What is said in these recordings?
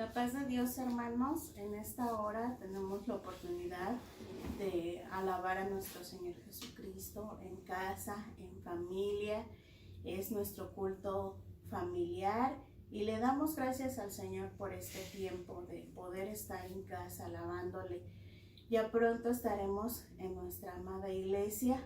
La paz de Dios, hermanos. En esta hora tenemos la oportunidad de alabar a nuestro Señor Jesucristo en casa, en familia. Es nuestro culto familiar y le damos gracias al Señor por este tiempo de poder estar en casa alabándole. Ya pronto estaremos en nuestra amada iglesia,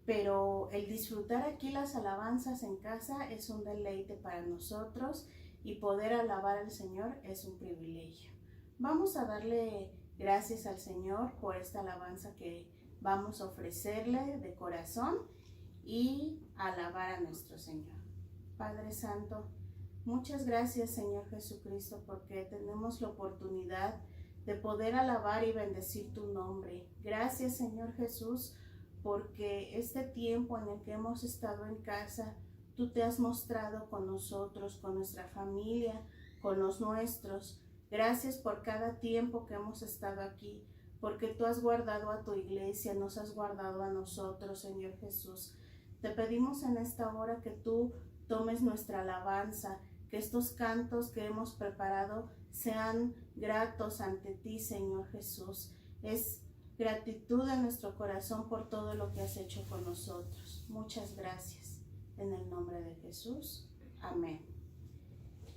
pero el disfrutar aquí las alabanzas en casa es un deleite para nosotros y poder alabar al Señor es un privilegio. Vamos a darle gracias al Señor por esta alabanza que vamos a ofrecerle de corazón y alabar a nuestro Señor. Padre Santo, muchas gracias, Señor Jesucristo, porque tenemos la oportunidad de poder alabar y bendecir tu nombre. Gracias, Señor Jesús, porque este tiempo en el que hemos estado en casa, tú te has mostrado con nosotros, con nuestra familia, con los nuestros. Gracias por cada tiempo que hemos estado aquí, porque tú has guardado a tu iglesia, nos has guardado a nosotros, Señor Jesús. Te pedimos en esta hora que tú tomes nuestra alabanza, que estos cantos que hemos preparado sean gratos ante ti, Señor Jesús. Es gratitud en nuestro corazón por todo lo que has hecho con nosotros. Muchas gracias. En el nombre de Jesús. Amén.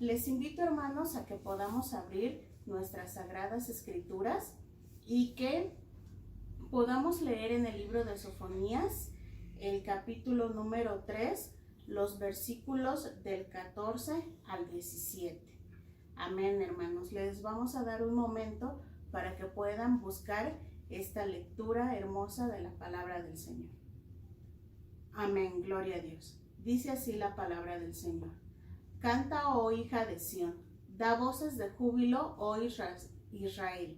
Les invito, hermanos, a que podamos abrir nuestras sagradas escrituras y que podamos leer en el libro de Sofonías, el capítulo número 3, los versículos del 14 al 17. Amén, hermanos. Les vamos a dar un momento para que puedan buscar esta lectura hermosa de la palabra del Señor. Amén, gloria a Dios. Dice así la palabra del Señor. Canta, oh hija de Sión, da voces de júbilo, oh Israel.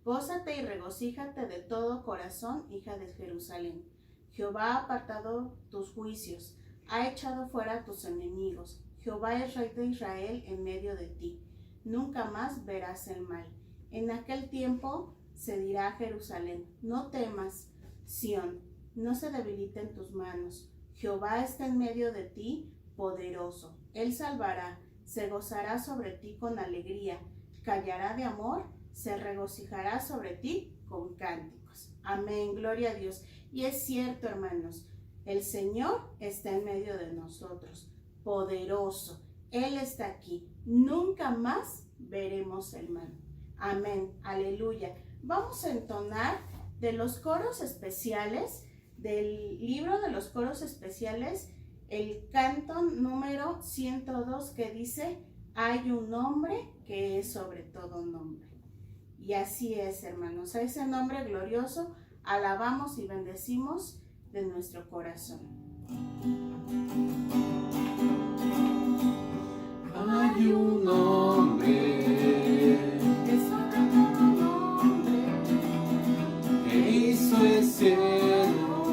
Gózate y regocíjate de todo corazón, hija de Jerusalén. Jehová ha apartado tus juicios, ha echado fuera a tus enemigos. Jehová es Rey de Israel en medio de ti. Nunca más verás el mal. En aquel tiempo se dirá a Jerusalén, no temas, Sión, no se debiliten tus manos. Jehová está en medio de ti, poderoso. Él salvará, se gozará sobre ti con alegría, callará de amor, se regocijará sobre ti con cánticos. Amén, gloria a Dios. Y es cierto, hermanos, el Señor está en medio de nosotros, poderoso. Él está aquí. Nunca más veremos el mal. Amén, aleluya. Vamos a entonar de los coros especiales del libro de los coros especiales, el canto número 102 que dice, hay un nombre que es sobre todo nombre. Y así es, hermanos, a ese nombre glorioso alabamos y bendecimos de nuestro corazón. Hay un nombre que sobre todo nombre que hizo el cielo,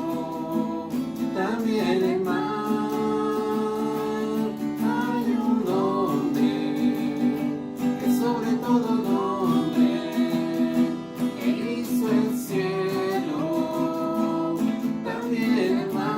también el mar. Hay un nombre que sobre todo nombre, que hizo el cielo, también el mar.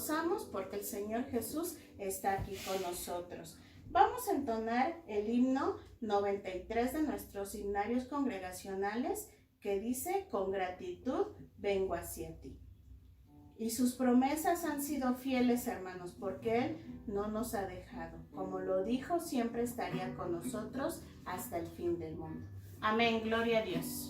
gozamos porque el Señor Jesús está aquí con nosotros. Vamos a entonar el himno 93 de nuestros himnarios congregacionales que dice: con gratitud vengo hacia ti. Y sus promesas han sido fieles, hermanos, porque Él no nos ha dejado. Como lo dijo, siempre estaría con nosotros hasta el fin del mundo. Amén, gloria a Dios.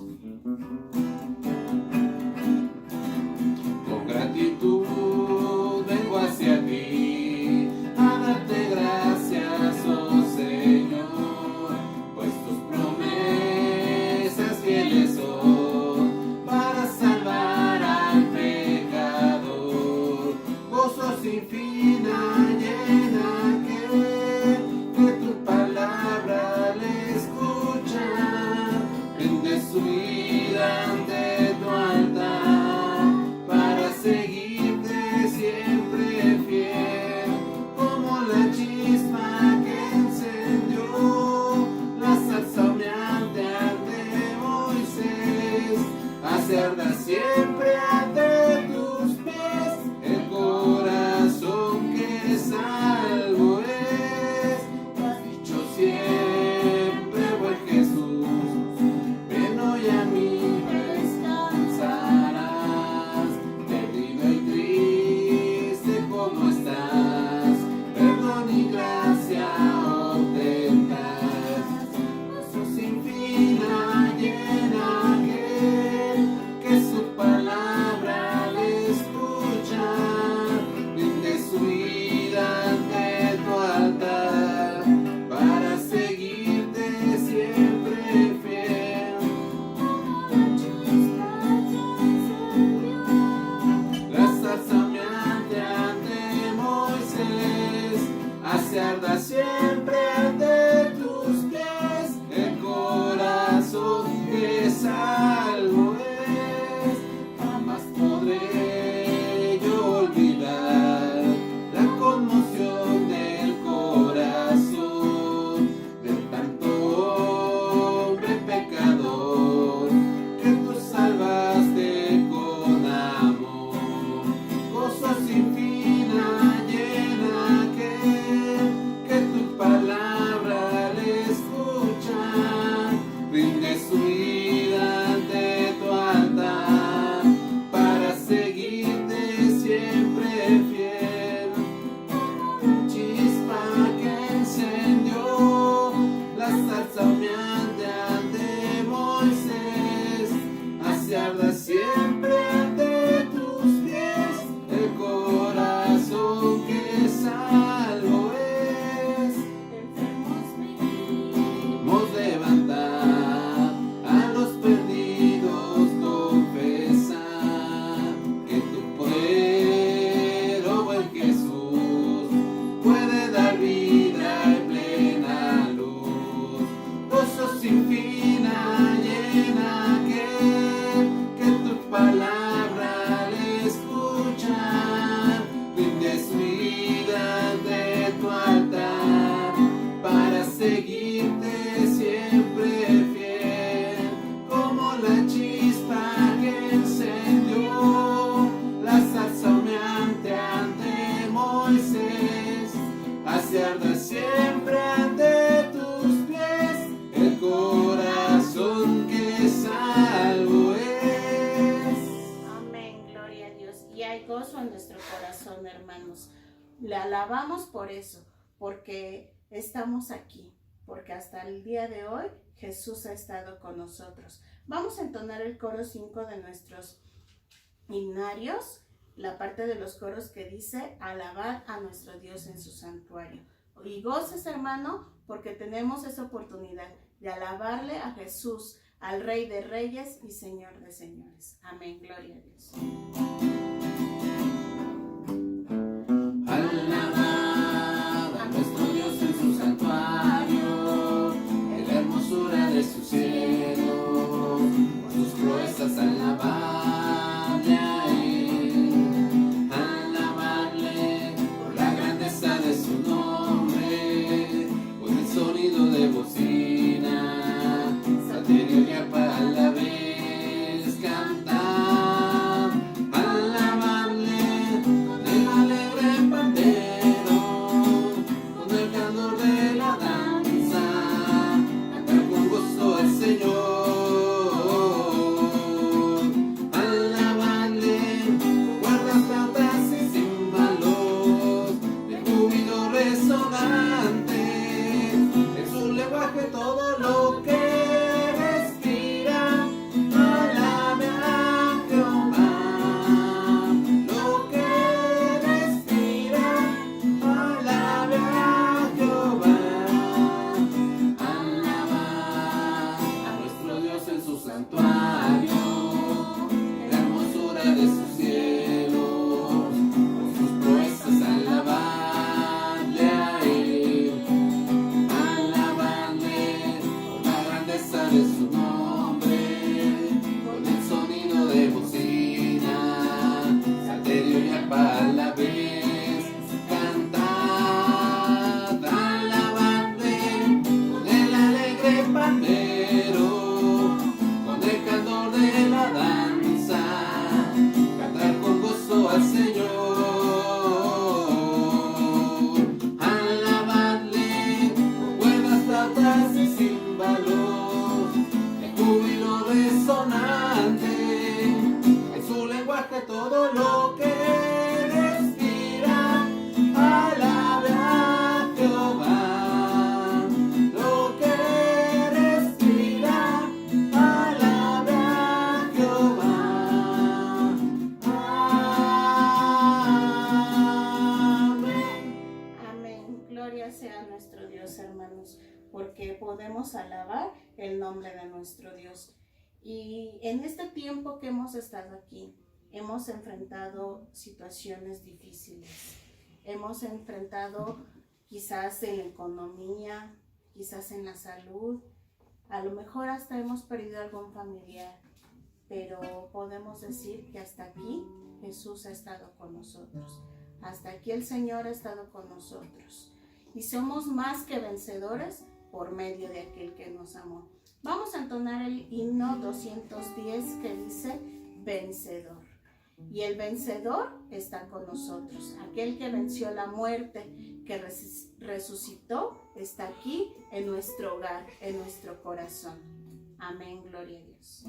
Con gratitud vengo hacia ti, a darte gracias, oh Señor, pues tus promesas fieles son para salvar al pecador. Gozo sin fin llena que tu palabra le escucha, rinde su vida ante tu altar, para seguirte siempre fiel, como la chispa que encendió la salsa humeante ante Moisés, hace arder siempre ante tus pies el corazón que salvo es. Tú has dicho siempre, buen Jesús, ven hoy a mí, descansarás, perdido y triste como estás, perdón y gracia obtendrás. Gozo sin fin llena que su palabra le escucha, rinde su vida ante tu altar, para seguirte siempre fiel. La salsa humeante ante Moisés, hace arder siempre ante tus pies el corazón que salvo es. Jamás podré yo olvidar la conmoción del corazón de tanto hombre pecador que tú salvaste con amor. Gozo sin fin llena que tu palabra le escucha, rinde su vida ante tu altar, para seguirte siempre fiel. Chispa que encendió la salsa humeante ante Moisés, hace arder siempre ante tus pies el corazón que salvo es. Enfermos levantar, a los perdidos confesar que tu poder, oh buen Jesús, puede dar vida y plena luz. Gozo sin fin llena que tu palabra le escucha, rinde su vida ante tu altar, para seguirte siempre fiel, como la chispa que encendió la salsa humeante ante Moisés, hace arder siempre ante tus pies el corazón que salvo es. Amén, gloria a Dios. Y hay gozo en nuestro corazón, hermanos. Le alabamos por eso, porque estamos aquí, porque hasta el día de hoy Jesús ha estado con nosotros. Vamos a entonar el coro 5 de nuestros himnarios, la parte de los coros que dice: alabar a nuestro Dios en su santuario. Y goces, hermano, porque tenemos esa oportunidad de alabarle a Jesús, al Rey de Reyes y Señor de Señores. Amén, gloria a Dios. Alabad a nuestro Dios en su santuario, en la hermosura de su cielo, por sus proezas alabarle a Él, alabarle por la grandeza de su nombre, con el sonido de bocina, salterio y arpa a la vez cantar. todo lo que respira, alabe a Jehová. Lo que respira, alabe a Jehová. Amén. Amén. Gloria sea a nuestro Dios, hermanos, porque podemos alabar el nombre de nuestro Dios. Y en este tiempo que hemos estado aquí, hemos enfrentado situaciones difíciles. Hemos enfrentado quizás en la economía, quizás en la salud, a lo mejor hasta hemos perdido algún familiar, pero podemos decir que hasta aquí Jesús ha estado con nosotros. Hasta aquí el Señor ha estado con nosotros. Y somos más que vencedores por medio de aquel que nos amó. Vamos a entonar el himno 210 que dice vencedor. Y el vencedor está con nosotros. Aquel que venció la muerte, que resucitó, está aquí en nuestro hogar, en nuestro corazón. Amén, gloria a Dios.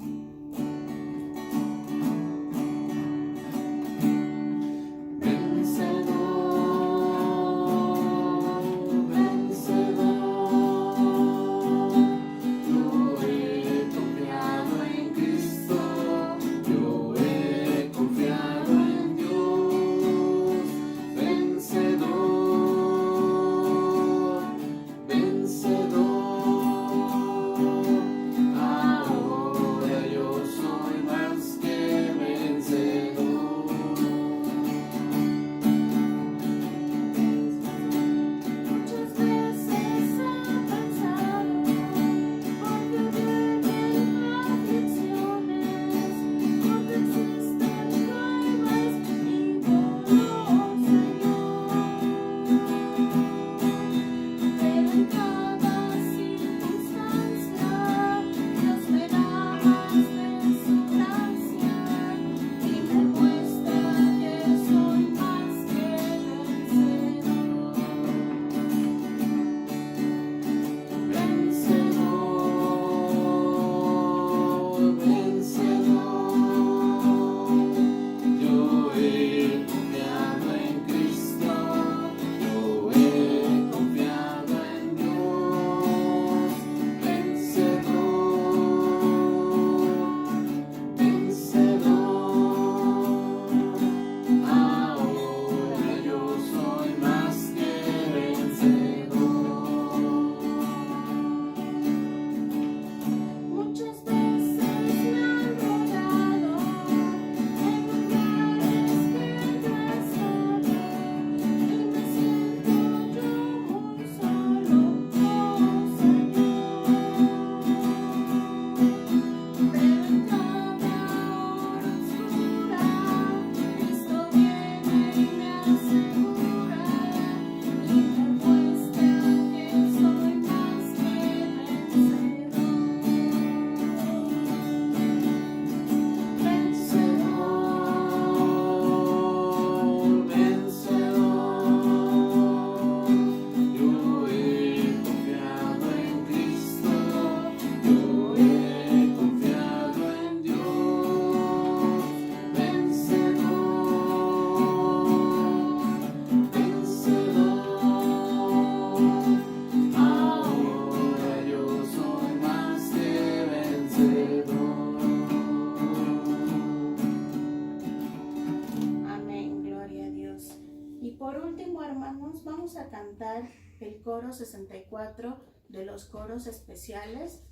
Vamos a cantar el coro 64 de los coros especiales,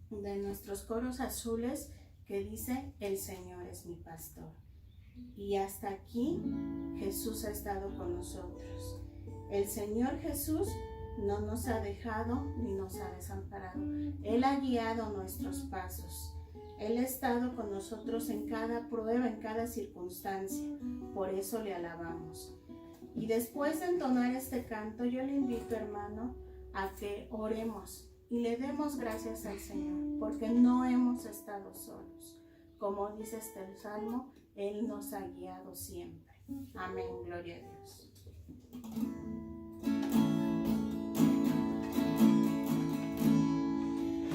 de nuestros coros azules, que dice: el Señor es mi pastor. Y hasta aquí Jesús ha estado con nosotros. El Señor Jesús no nos ha dejado ni nos ha desamparado. Él ha guiado nuestros pasos. Él ha estado con nosotros en cada prueba, en cada circunstancia. Por eso le alabamos. Y después de entonar este canto, yo le invito, hermano, a que oremos y le demos gracias al Señor, porque no hemos estado solos. Como dice este salmo, Él nos ha guiado siempre. Amén, gloria a Dios.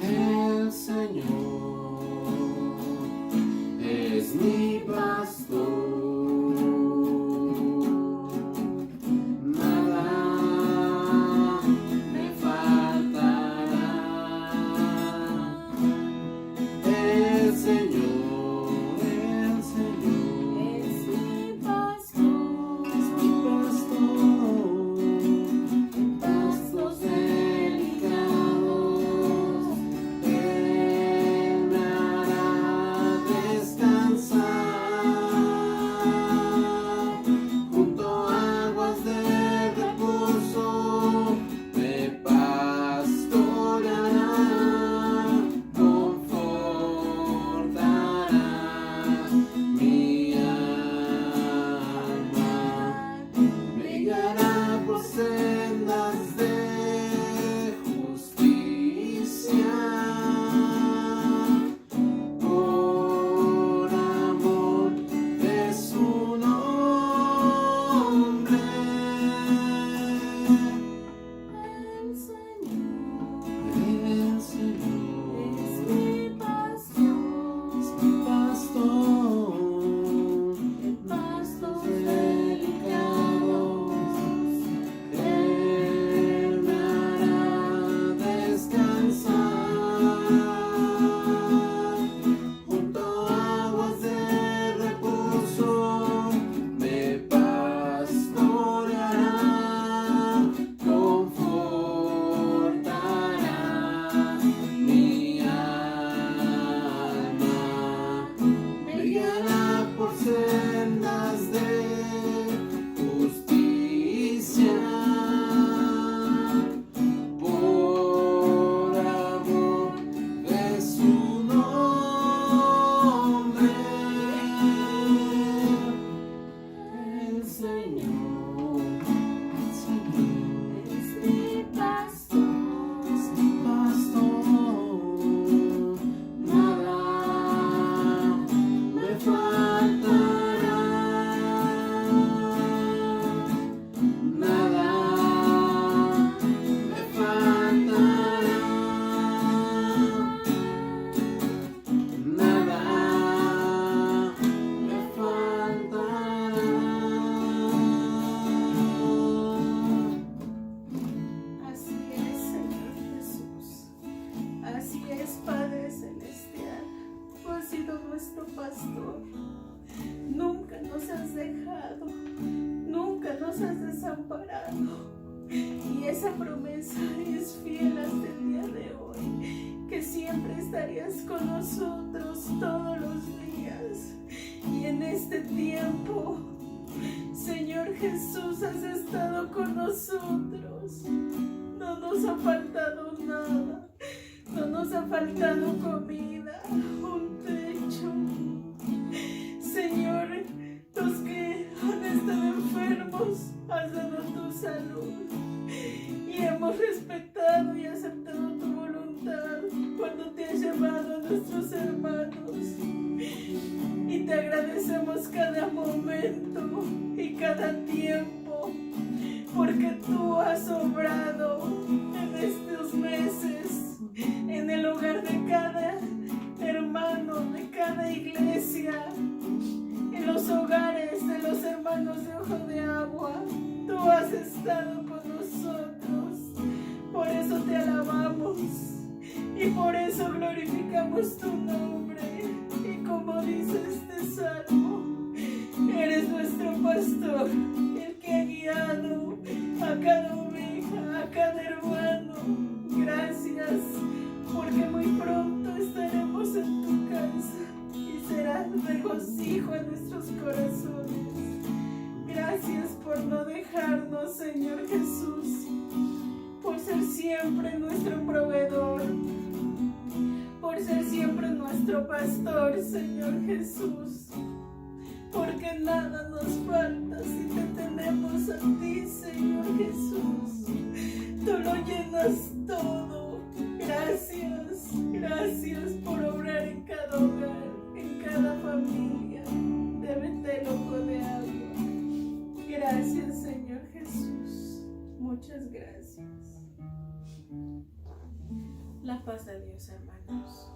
El Señor es mi pastor. has desamparado. Y esa promesa es fiel hasta el día de hoy, que siempre estarías con nosotros todos los días. Y en este tiempo, Señor Jesús, has estado con nosotros. No nos ha faltado nada, no nos ha faltado comida, un techo. Señor, los que han estado enfermos, has dado tu salud. Y hemos respetado y aceptado tu voluntad cuando te has llamado a nuestros hermanos. Y te agradecemos cada momento y cada tiempo, porque tú has obrado en estos meses, en el hogar de cada hermano, de cada iglesia, en los hogares de los hermanos de Ojo de Agua. Tú has estado con nosotros, por eso te alabamos y por eso glorificamos tu nombre. Y como dice este salmo, eres nuestro pastor, el que ha guiado a cada oveja, a cada hermano. Gracias, porque muy pronto estaremos en tu casa y será regocijo en nuestros corazones. Gracias por no dejarnos, Señor Jesús, por ser siempre nuestro proveedor, por ser siempre nuestro pastor, Señor Jesús, porque nada nos falta si te tenemos a ti, Señor Jesús. Tú lo llenas todo. Gracias, gracias por obrar en cada hogar, en cada familia de Betel Ojo de Agua. Gracias, Señor Jesús. Muchas gracias. La paz de Dios, hermanos.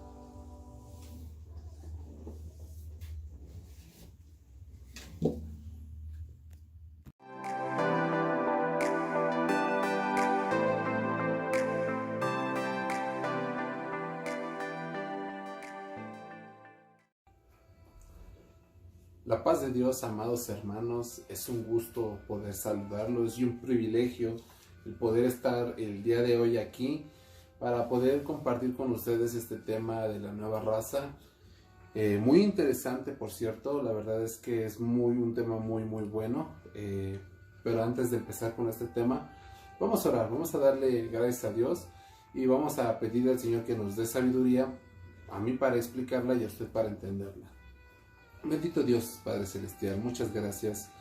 La paz de Dios, amados hermanos, es un gusto poder saludarlos y un privilegio el poder estar el día de hoy aquí para poder compartir con ustedes este tema de la nueva raza. Muy interesante, por cierto. La verdad es que es un tema muy bueno. Pero antes de empezar con este tema, vamos a orar, vamos a darle gracias a Dios y vamos a pedirle al Señor que nos dé sabiduría, a mí para explicarla y a usted para entenderla. Bendito Dios, Padre Celestial, muchas gracias.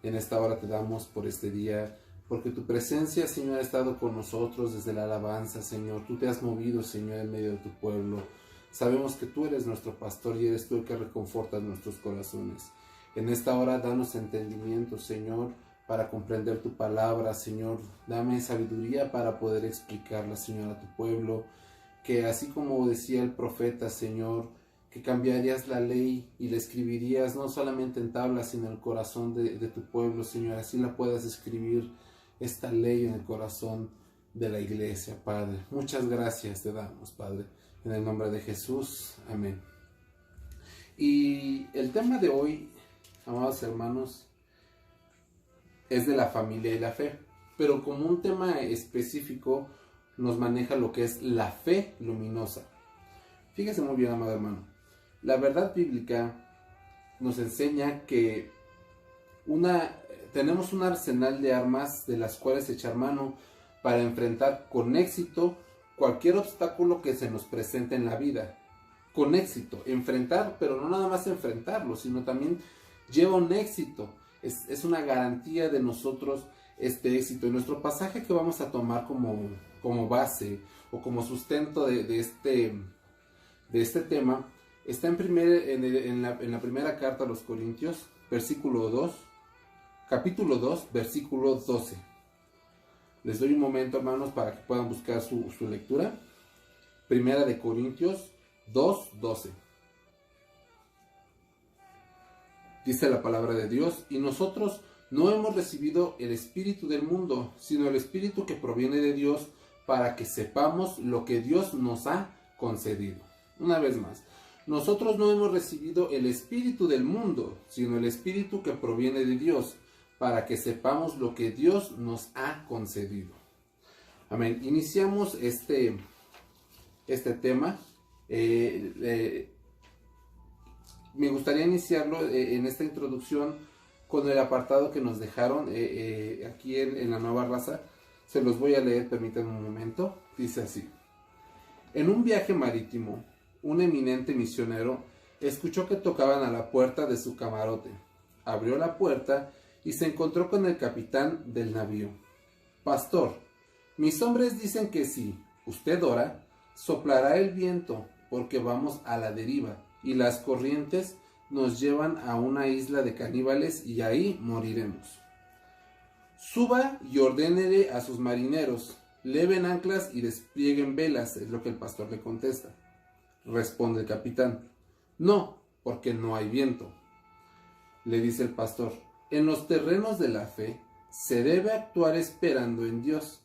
En esta hora te damos por este día, porque tu presencia, Señor, ha estado con nosotros desde la alabanza, Señor. Tú te has movido, Señor, en medio de tu pueblo. Sabemos que tú eres nuestro pastor y eres tú el que reconfortas nuestros corazones. En esta hora, danos entendimiento, Señor, para comprender tu palabra, Señor. Dame sabiduría para poder explicarla, Señor, a tu pueblo. Que así como decía el profeta, Señor, que cambiarías la ley y la escribirías no solamente en tablas, sino en el corazón de tu pueblo, Señor. Así la puedas escribir esta ley en el corazón de la iglesia, Padre. Muchas gracias te damos, Padre, en el nombre de Jesús. Amén. Y el tema de hoy, amados hermanos, es de la familia y la fe, pero como un tema específico nos maneja lo que es la fe luminosa. Fíjese muy bien, amado hermano. La verdad bíblica nos enseña que tenemos un arsenal de armas de las cuales echar mano para enfrentar con éxito cualquier obstáculo que se nos presente en la vida. Con éxito, enfrentar, pero no nada más enfrentarlo, sino también lleva un éxito. Es una garantía de nosotros este éxito. Y nuestro pasaje que vamos a tomar como base o como sustento de este tema está en la primera carta a los Corintios, capítulo 2, versículo 12. Les doy un momento, hermanos, para que puedan buscar su lectura. Primera de Corintios 2, 12. Dice la palabra de Dios: y nosotros no hemos recibido el espíritu del mundo, sino el espíritu que proviene de Dios, para que sepamos lo que Dios nos ha concedido. Una vez más, nosotros no hemos recibido el espíritu del mundo, sino el espíritu que proviene de Dios, para que sepamos lo que Dios nos ha concedido. Amén. Iniciamos este tema. Me gustaría iniciarlo en esta introducción con el apartado que nos dejaron aquí en La Nueva Raza. Se los voy a leer, permítanme un momento. Dice así: en un viaje marítimo, un eminente misionero escuchó que tocaban a la puerta de su camarote. Abrió la puerta y se encontró con el capitán del navío. Pastor, mis hombres dicen que si usted ora, soplará el viento, porque vamos a la deriva, y las corrientes nos llevan a una isla de caníbales y ahí moriremos. Suba y ordénele a sus marineros, leven anclas y desplieguen velas, es lo que el pastor le contesta. Responde el capitán: no, porque no hay viento. Le dice el pastor: en los terrenos de la fe se debe actuar esperando en Dios.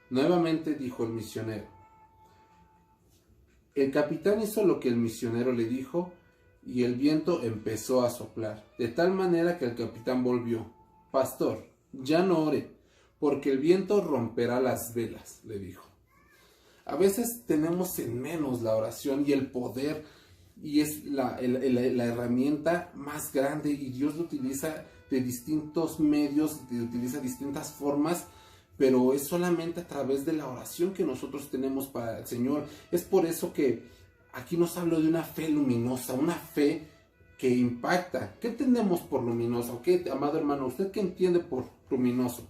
Nuevamente dijo el misionero. El capitán hizo lo que el misionero le dijo y el viento empezó a soplar, de tal manera que el capitán volvió. Pastor, ya no ore, porque el viento romperá las velas, le dijo. A veces tenemos en menos la oración y el poder, y es la herramienta más grande, y Dios lo utiliza de distintos medios, utiliza distintas formas, pero es solamente a través de la oración que nosotros tenemos para el Señor. Es por eso que aquí nos habla de una fe luminosa, una fe que impacta. ¿Qué entendemos por luminosa? ¿Qué, amado hermano, usted qué entiende por luminoso?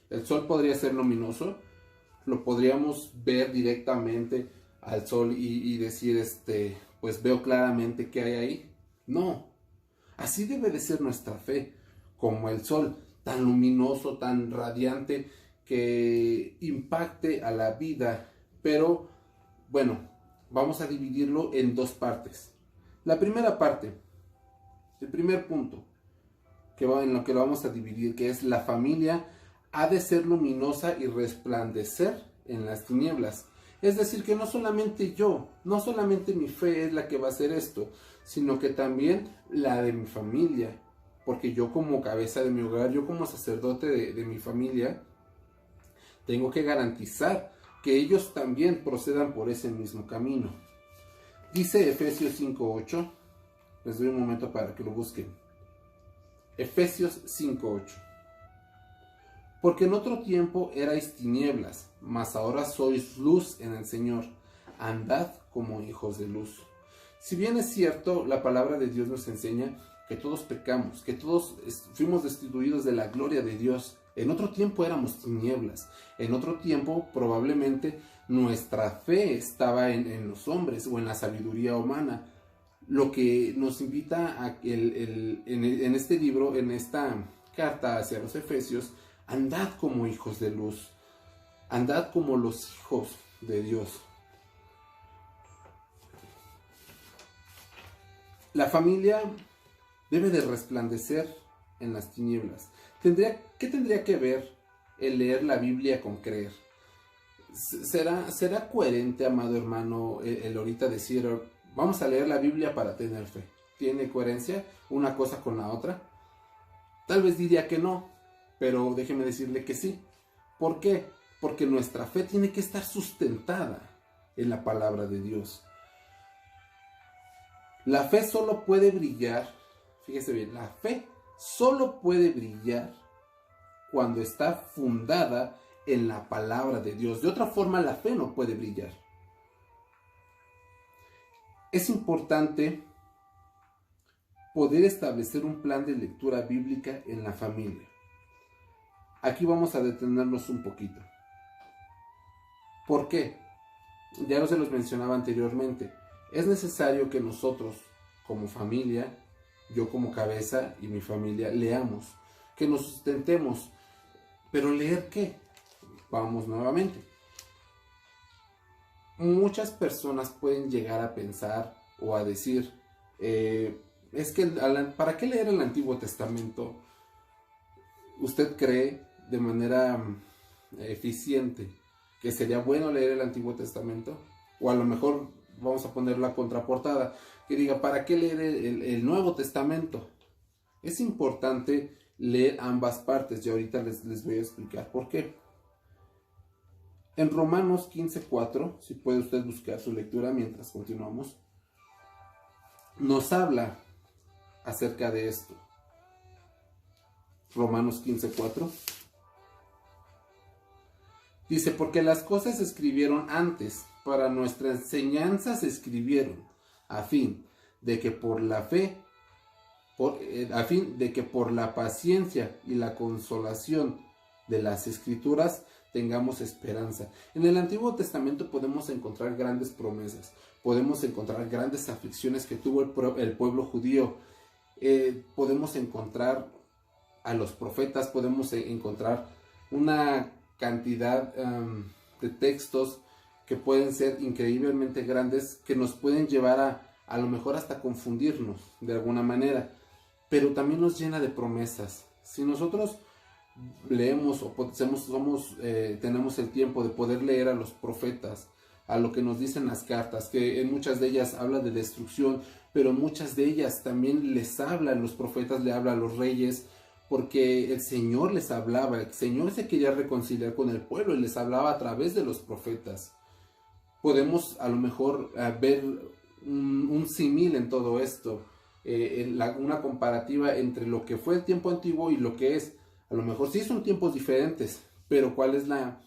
¿El sol podría ser luminoso? ¿Lo podríamos ver directamente al sol y decir, pues veo claramente qué hay ahí? No. Así debe de ser nuestra fe, como el sol, tan luminoso, tan radiante, que impacte a la vida. Pero, bueno, vamos a dividirlo en dos partes. La primera parte, el primer punto, en lo que lo vamos a dividir, que es la familia ha de ser luminosa y resplandecer en las tinieblas. Es decir, que no solamente yo, no solamente mi fe es la que va a hacer esto, sino que también la de mi familia. Porque yo como cabeza de mi hogar, yo como sacerdote de mi familia, tengo que garantizar que ellos también procedan por ese mismo camino. Dice Efesios 5:8, les doy un momento para que lo busquen. Efesios 5:8. Porque en otro tiempo erais tinieblas, mas ahora sois luz en el Señor. Andad como hijos de luz. Si bien es cierto, la palabra de Dios nos enseña que todos pecamos, que todos fuimos destituidos de la gloria de Dios. En otro tiempo éramos tinieblas. En otro tiempo probablemente nuestra fe estaba en los hombres o en la sabiduría humana. Lo que nos invita a que en este libro, en esta carta hacia los Efesios, andad como hijos de luz. Andad como los hijos de Dios. La familia debe de resplandecer en las tinieblas. ¿Qué tendría que ver el leer la Biblia con creer? ¿Será coherente, amado hermano, el ahorita decir, vamos a leer la Biblia para tener fe? ¿Tiene coherencia una cosa con la otra? Tal vez diría que no, pero déjeme decirle que sí. ¿Por qué? Porque nuestra fe tiene que estar sustentada en la palabra de Dios. La fe solo puede brillar, fíjese bien, la fe solo puede brillar cuando está fundada en la palabra de Dios. De otra forma, la fe no puede brillar. Es importante poder establecer un plan de lectura bíblica en la familia. Aquí vamos a detenernos un poquito. ¿Por qué? Ya se los mencionaba anteriormente. Es necesario que nosotros, como familia, yo como cabeza y mi familia, leamos, que nos sustentemos. ¿Pero leer qué? Vamos nuevamente. Muchas personas pueden llegar a pensar o a decir, es que ¿para qué leer el Antiguo Testamento? ¿Usted cree de manera eficiente que sería bueno leer el Antiguo Testamento? O a lo mejor vamos a poner la contraportada que diga, ¿para qué leer el Nuevo Testamento? Es importante leer ambas partes y ahorita les voy a explicar por qué. En Romanos 15:4, si puede usted buscar su lectura mientras continuamos, nos habla acerca de esto. Romanos 15:4 dice: porque las cosas se escribieron antes, para nuestra enseñanza se escribieron, a fin de que por la fe, a fin de que por la paciencia y la consolación de las Escrituras tengamos esperanza. En el Antiguo Testamento podemos encontrar grandes promesas, podemos encontrar grandes aflicciones que tuvo el pueblo judío, podemos encontrar a los profetas, podemos encontrar una cantidad de textos que pueden ser increíblemente grandes, que nos pueden llevar a lo mejor hasta confundirnos de alguna manera, pero también nos llena de promesas. Si nosotros leemos o tenemos el tiempo de poder leer a los profetas, a lo que nos dicen las cartas, que en muchas de ellas habla de destrucción, pero muchas de ellas también les hablan, los profetas le hablan a los reyes, porque el Señor les hablaba, el Señor se quería reconciliar con el pueblo y les hablaba a través de los profetas. Podemos a lo mejor ver un símil en todo esto, una comparativa entre lo que fue el tiempo antiguo y lo que es. A lo mejor sí son tiempos diferentes, pero ¿cuál es la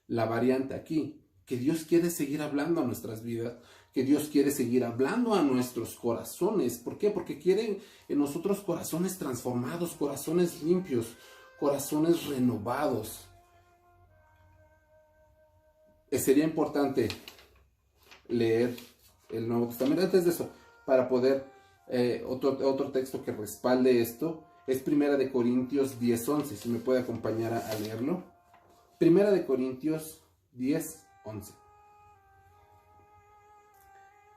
variante aquí? Que Dios quiere seguir hablando a nuestras vidas, que Dios quiere seguir hablando a nuestros corazones. ¿Por qué? Porque quiere en nosotros corazones transformados, corazones limpios, corazones renovados. Sería importante leer el Nuevo Testamento. Antes de eso, para poder, otro texto que respalde esto, es 1 Corintios 10:11, si me puede acompañar a leerlo. 1 Corintios 10:11.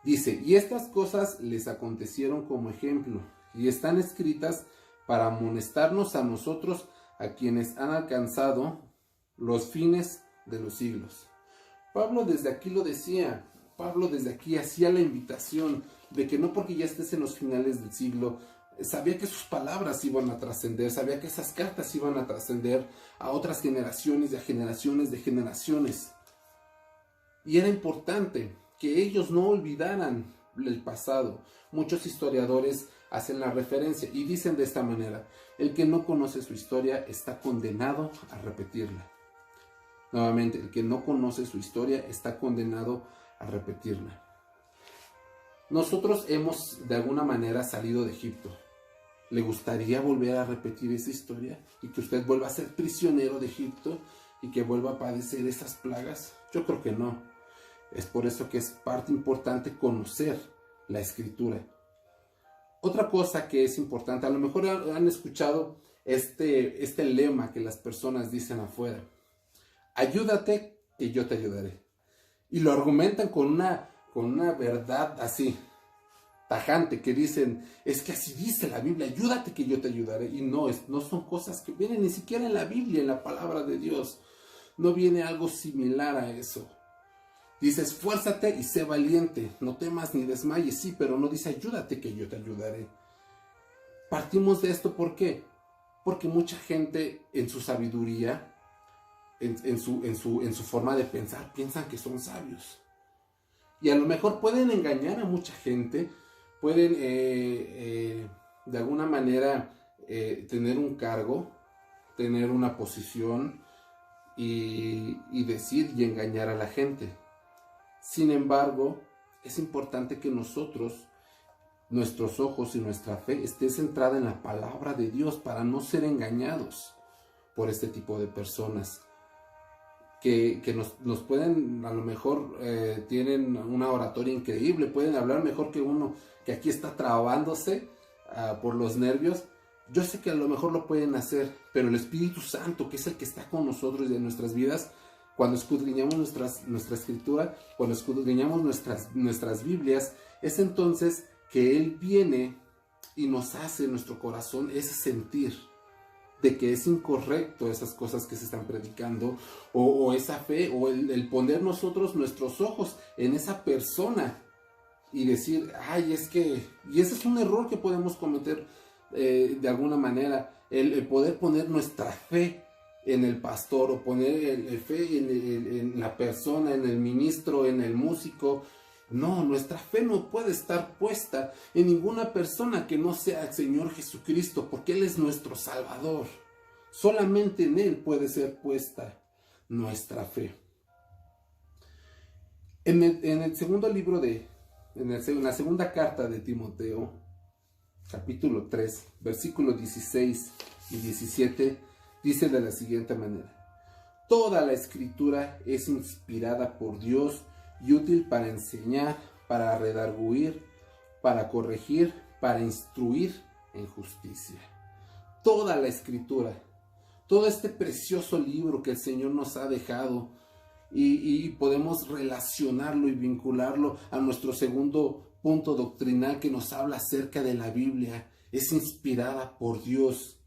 Dice: y estas cosas les acontecieron como ejemplo, y están escritas para amonestarnos a nosotros, a quienes han alcanzado los fines de los siglos. Pablo desde aquí lo decía, Pablo desde aquí hacía la invitación de que no porque ya estés en los finales del siglo, sabía que sus palabras iban a trascender, sabía que esas cartas iban a trascender a otras generaciones y a generaciones de generaciones. Y era importante que ellos no olvidaran el pasado. Muchos historiadores hacen la referencia y dicen de esta manera: el que no conoce su historia está condenado a repetirla. Nuevamente, el que no conoce su historia está condenado a repetirla. Nosotros hemos de alguna manera salido de Egipto. ¿Le gustaría volver a repetir esa historia y que usted vuelva a ser prisionero de Egipto y que vuelva a padecer esas plagas? Yo creo que no. Es por eso que es parte importante conocer la Escritura. Otra cosa que es importante, a lo mejor han escuchado este lema que las personas dicen afuera: ayúdate que yo te ayudaré. Y lo argumentan con una verdad así, tajante, que dicen: es que así dice la Biblia, ayúdate que yo te ayudaré. Y no son cosas que vienen ni siquiera en la Biblia, en la palabra de Dios. No viene algo similar a eso. Dice: esfuérzate y sé valiente, no temas ni desmayes. Sí, pero no dice ayúdate que yo te ayudaré. Partimos de esto, ¿por qué? Porque mucha gente en su sabiduría, en su forma de pensar, piensan que son sabios. Y a lo mejor pueden engañar a mucha gente, pueden de alguna manera tener un cargo, tener una posición y decir y engañar a la gente. Sin embargo, es importante que nosotros, nuestros ojos y nuestra fe esté centrada en la palabra de Dios para no ser engañados por este tipo de personas que nos pueden, a lo mejor tienen una oratoria increíble, pueden hablar mejor que uno que aquí está trabándose por los nervios. Yo sé que a lo mejor lo pueden hacer, pero el Espíritu Santo, que es el que está con nosotros y en nuestras vidas, cuando escudriñamos nuestra escritura, cuando escudriñamos nuestras Biblias, es entonces que Él viene y nos hace en nuestro corazón ese sentir de que es incorrecto esas cosas que se están predicando, o esa fe, o el poner nosotros nuestros ojos en esa persona y decir: ay, es que... Y ese es un error que podemos cometer de alguna manera, el poder poner nuestra fe en el pastor o poner el fe en la persona, en el ministro, en el músico. No, nuestra fe no puede estar puesta en ninguna persona que no sea el Señor Jesucristo, porque Él es nuestro Salvador. Solamente en Él puede ser puesta nuestra fe. En el segundo libro en la segunda carta de Timoteo, capítulo 3, versículos 16 y 17, dice de la siguiente manera: toda la escritura es inspirada por Dios y útil para enseñar, para redarguir, para corregir, para instruir en justicia. Toda la escritura, todo este precioso libro que el Señor nos ha dejado, y podemos relacionarlo y vincularlo a nuestro segundo punto doctrinal que nos habla acerca de la Biblia. Es inspirada por Dios,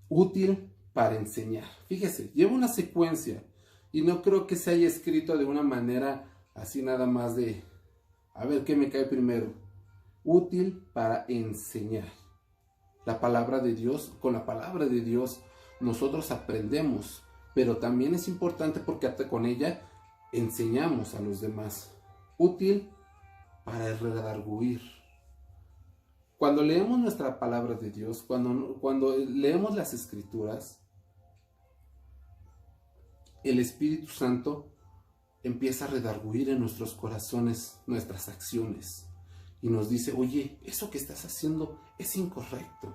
útil para enseñar. Fíjese, lleva una secuencia y no creo que se haya escrito de una manera así nada más de a ver qué me cae primero. Útil para enseñar. La palabra de Dios, con la palabra de Dios nosotros aprendemos, pero también es importante porque hasta con ella enseñamos a los demás. Útil para redarguir. Cuando leemos nuestra palabra de Dios, cuando leemos las Escrituras, el Espíritu Santo empieza a redarguir en nuestros corazones nuestras acciones y nos dice: oye, eso que estás haciendo es incorrecto.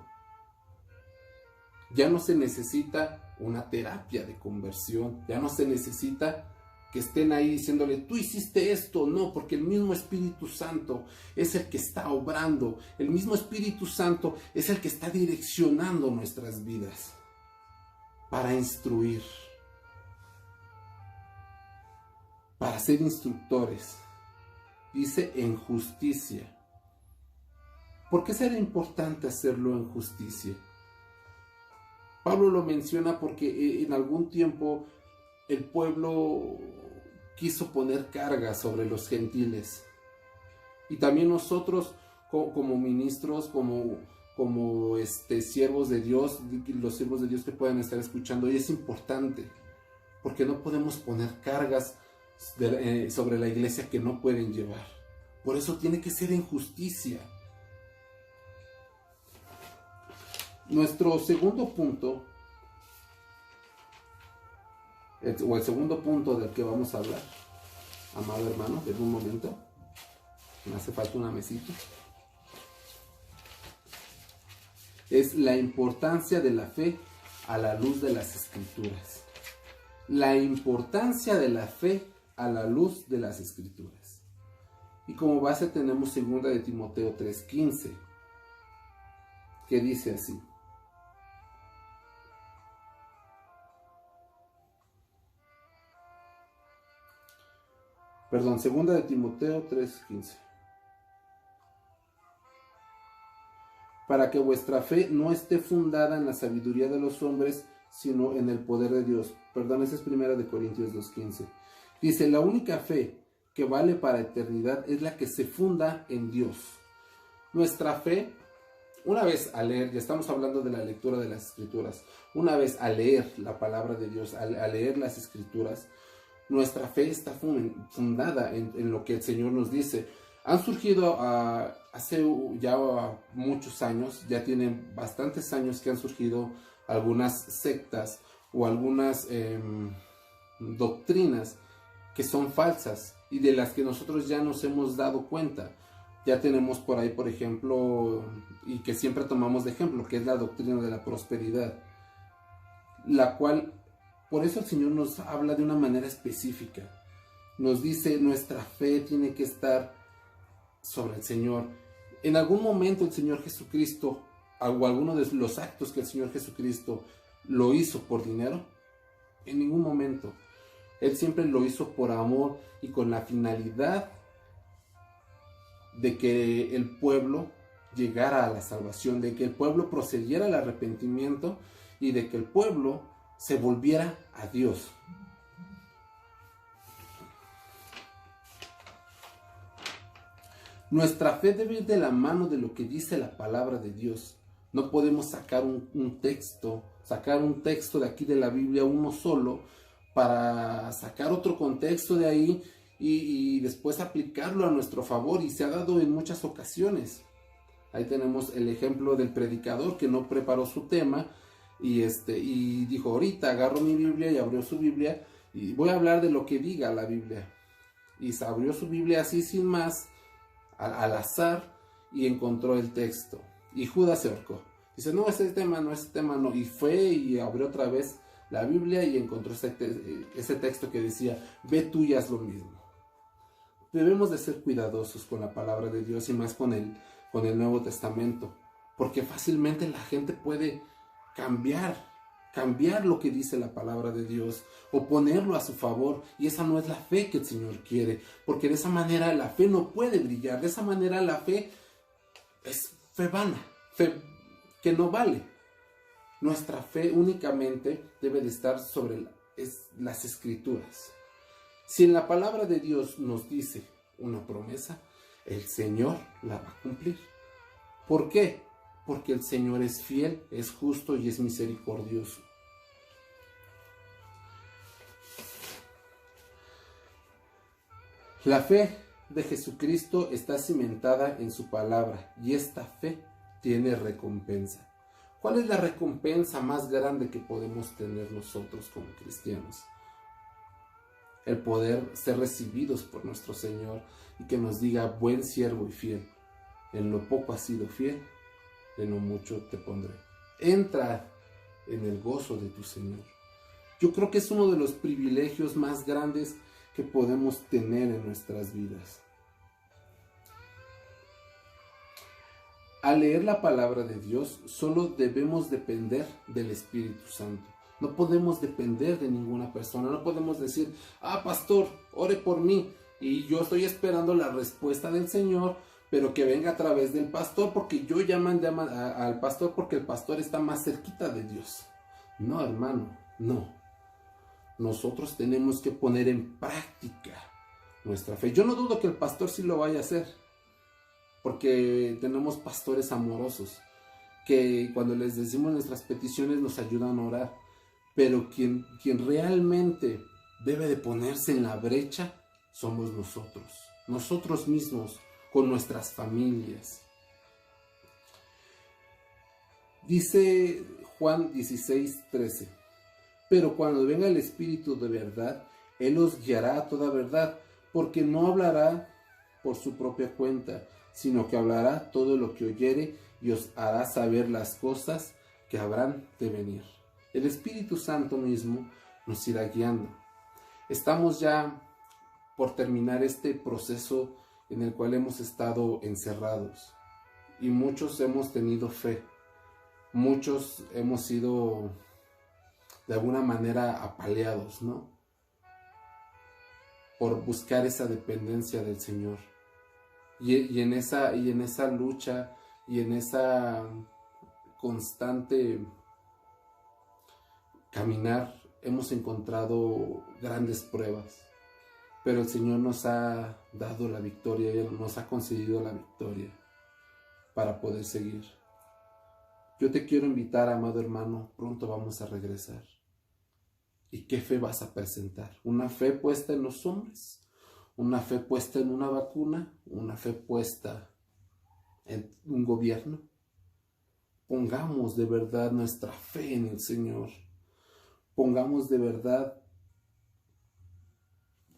Ya no se necesita una terapia de conversión, ya no se necesita que estén ahí diciéndole: tú hiciste esto. No, porque el mismo Espíritu Santo es el que está obrando, el mismo Espíritu Santo es el que está direccionando nuestras vidas para instruir, para ser instructores. Dice en justicia. ¿Por qué será importante hacerlo en justicia? Pablo lo menciona porque en algún tiempo el pueblo quiso poner carga sobre los gentiles. Y también nosotros como ministros, como siervos de Dios, los siervos de Dios que puedan estar escuchando, y es importante porque no podemos poner cargas sobre la iglesia que no pueden llevar. Por eso tiene que ser en justicia. Nuestro segundo punto, o el segundo punto del que vamos a hablar, amado hermano, en un momento, me hace falta una mesita, es la importancia de la fe a la luz de las Escrituras. La importancia de la fe a la luz de las Escrituras. Y como base tenemos 2 de Timoteo 3:15, que dice así: Perdón, 2 de Timoteo 3:15. Para que vuestra fe no esté fundada en la sabiduría de los hombres, sino en el poder de Dios. Perdón, esa es 1 de Corintios 2:15. Dice: la única fe que vale para eternidad es la que se funda en Dios. Nuestra fe, una vez al leer, ya estamos hablando de la lectura de las Escrituras, una vez al leer la palabra de Dios, al leer las Escrituras, nuestra fe está fundada en lo que el Señor nos dice. Han surgido hace ya muchos años, ya tienen bastantes años que han surgido algunas sectas o algunas doctrinas que son falsas y de las que nosotros ya nos hemos dado cuenta. Ya tenemos por ahí, por ejemplo, y que siempre tomamos de ejemplo, que es la doctrina de la prosperidad, la cual, por eso el Señor nos habla de una manera específica. Nos dice: nuestra fe tiene que estar sobre el Señor. En algún momento el Señor Jesucristo, o alguno de los actos que el Señor Jesucristo lo hizo por dinero, en ningún momento. Él siempre lo hizo por amor y con la finalidad de que el pueblo llegara a la salvación, de que el pueblo procediera al arrepentimiento y de que el pueblo se volviera a Dios. Nuestra fe debe ir de la mano de lo que dice la palabra de Dios. No podemos sacar un texto de aquí de la Biblia, uno solo, para sacar otro contexto de ahí y después aplicarlo a nuestro favor, y se ha dado en muchas ocasiones. Ahí tenemos el ejemplo del predicador que no preparó su tema y dijo, ahorita agarro mi Biblia, y abrió su Biblia y voy a hablar de lo que diga la Biblia. Y se abrió su Biblia así sin más, al azar, y encontró el texto. Y Judas se ahorcó. Dice, no, ese tema no. Y fue y abrió otra vez la Biblia y encontró ese texto que decía, ve tú y haz lo mismo. Debemos de ser cuidadosos con la palabra de Dios, y más con el Nuevo Testamento, porque fácilmente la gente puede cambiar lo que dice la palabra de Dios, o ponerlo a su favor, y esa no es la fe que el Señor quiere, porque de esa manera la fe no puede brillar. De esa manera la fe es fe vana, fe que no vale. Nuestra fe únicamente debe de estar sobre las Escrituras. Si en la palabra de Dios nos dice una promesa, el Señor la va a cumplir. ¿Por qué? Porque el Señor es fiel, es justo y es misericordioso. La fe de Jesucristo está cimentada en su palabra, y esta fe tiene recompensa. ¿Cuál es la recompensa más grande que podemos tener nosotros como cristianos? El poder ser recibidos por nuestro Señor, y que nos diga, buen siervo y fiel, en lo poco has sido fiel, en lo mucho te pondré. Entra en el gozo de tu Señor. Yo creo que es uno de los privilegios más grandes que podemos tener en nuestras vidas. Al leer la palabra de Dios, solo debemos depender del Espíritu Santo. No podemos depender de ninguna persona. No podemos decir, pastor, ore por mí, y yo estoy esperando la respuesta del Señor, pero que venga a través del pastor, porque yo ya mandé al pastor, porque el pastor está más cerquita de Dios. No, hermano, no. Nosotros tenemos que poner en práctica nuestra fe. Yo no dudo que el pastor sí lo vaya a hacer, porque tenemos pastores amorosos que cuando les decimos nuestras peticiones nos ayudan a orar. Pero quien realmente debe de ponerse en la brecha somos nosotros mismos, con nuestras familias. Dice Juan 16:13, pero cuando venga el Espíritu de verdad, Él os guiará a toda verdad, porque no hablará por su propia cuenta, sino que hablará todo lo que oyere, y os hará saber las cosas que habrán de venir. El Espíritu Santo mismo nos irá guiando. Estamos ya por terminar este proceso en el cual hemos estado encerrados, y muchos hemos tenido fe, muchos hemos sido de alguna manera apaleados, ¿no? Por buscar esa dependencia del Señor, y en esa lucha y en esa constante caminar hemos encontrado grandes pruebas, pero el Señor nos ha dado la victoria, Él nos ha concedido la victoria para poder seguir. Yo te quiero invitar, amado hermano, pronto vamos a regresar. ¿Y qué fe vas a presentar? ¿Una fe puesta en los hombres? ¿Una fe puesta en una vacuna? ¿Una fe puesta en un gobierno? Pongamos de verdad nuestra fe en el Señor. Pongamos de verdad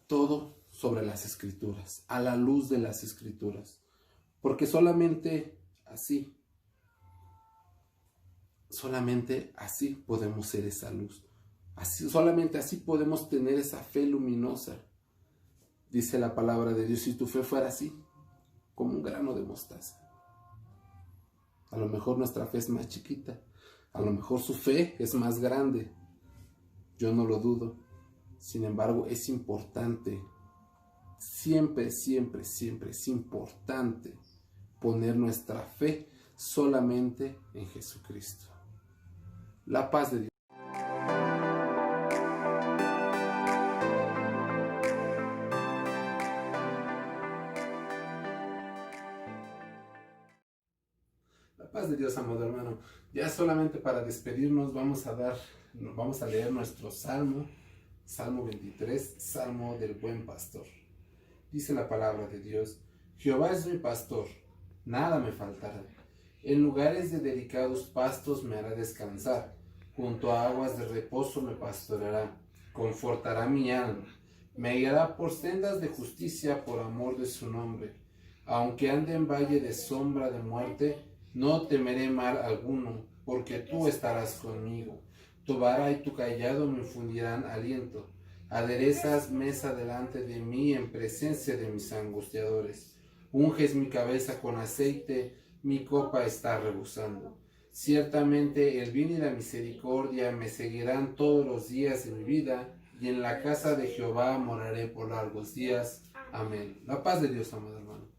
todo sobre las Escrituras, a la luz de las Escrituras, porque solamente así podemos ser esa luz, solamente así podemos tener esa fe luminosa. Dice la palabra de Dios, si tu fe fuera así, como un grano de mostaza. A lo mejor nuestra fe es más chiquita, a lo mejor su fe es más grande, yo no lo dudo. Sin embargo, es importante, siempre es importante poner nuestra fe solamente en Jesucristo. La paz de Dios. paz de Dios, amado hermano. Ya solamente para despedirnos vamos a leer nuestro Salmo 23, Salmo del Buen Pastor. Dice la palabra de Dios: Jehová es mi pastor, nada me faltará. En lugares de delicados pastos me hará descansar, junto a aguas de reposo me pastoreará, confortará mi alma, me guiará por sendas de justicia por amor de su nombre. Aunque ande en valle de sombra de muerte, no temeré mal alguno, porque tú estarás conmigo. Tu vara y tu cayado me infundirán aliento. Aderezas mesa delante de mí en presencia de mis angustiadores. Unges mi cabeza con aceite, mi copa está rebosando. Ciertamente el bien y la misericordia me seguirán todos los días de mi vida, y en la casa de Jehová moraré por largos días. Amén. La paz de Dios, amado hermano.